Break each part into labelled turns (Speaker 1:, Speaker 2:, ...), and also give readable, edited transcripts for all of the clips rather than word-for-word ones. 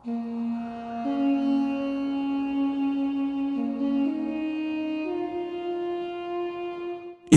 Speaker 1: In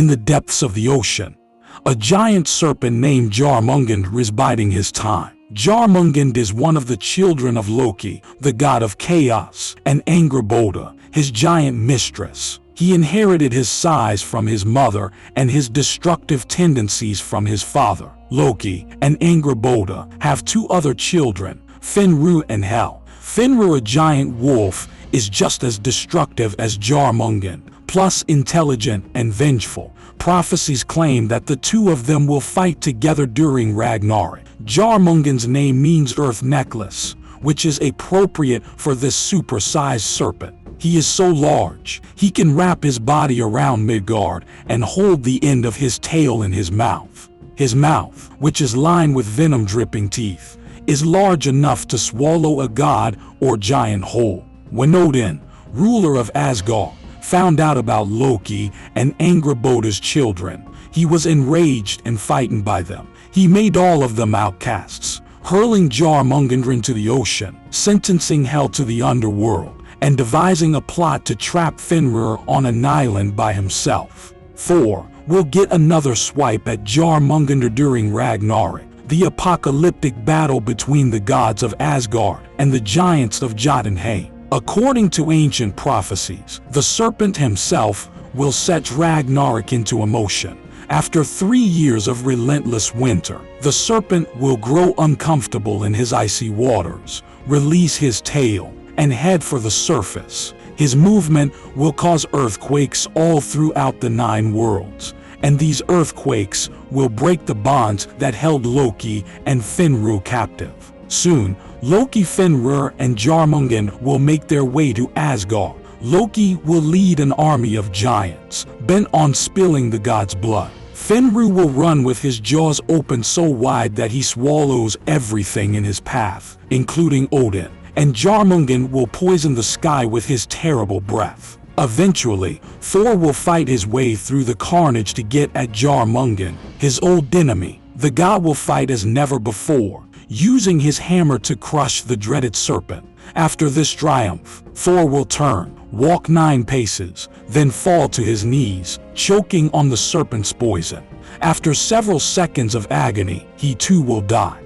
Speaker 1: the depths of the ocean, a giant serpent named Jormungandr is biding his time. Jormungand is one of the children of Loki, the god of chaos, and Angroboda, his giant mistress. He inherited his size from his mother and his destructive tendencies from his father. Loki and Angroboda have two other children, Fenrir and Hel. Fenrir, a giant wolf, is just as destructive as Jormungand, plus intelligent and vengeful. Prophecies claim that the two of them will fight together during Ragnarok. Jormungand's name means earth necklace, which is appropriate for this super-sized serpent. He is so large, he can wrap his body around Midgard and hold the end of his tail in his mouth. His mouth, which is lined with venom-dripping teeth, is large enough to swallow a god or giant whole. When Odin, ruler of Asgard, found out about Loki and Angroboda's children, he was enraged and frightened by them. He made all of them outcasts, hurling Jormungandr into the ocean, sentencing Hel to the underworld, and devising a plot to trap Fenrir on an island by himself. Thor will get another swipe at Jormungandr during Ragnarok, the apocalyptic battle between the gods of Asgard and the giants of Jotunheim. According to ancient prophecies, the serpent himself will set Ragnarok into motion. After 3 years of relentless winter, the serpent will grow uncomfortable in his icy waters, release his tail, and head for the surface. His movement will cause earthquakes all throughout the 9 worlds, and these earthquakes will break the bonds that held Loki and Fenrir captive. Soon, Loki, Fenrir, and Jormungand will make their way to Asgard. Loki will lead an army of giants, bent on spilling the god's blood. Fenrir will run with his jaws open so wide that he swallows everything in his path, including Odin, and Jormungand will poison the sky with his terrible breath. Eventually, Thor will fight his way through the carnage to get at Jormungand, his old enemy. The god will fight as never before, using his hammer to crush the dreaded serpent. After this triumph, Thor will turn, walk 9 paces, then fall to his knees, choking on the serpent's poison. After several seconds of agony, he too will die.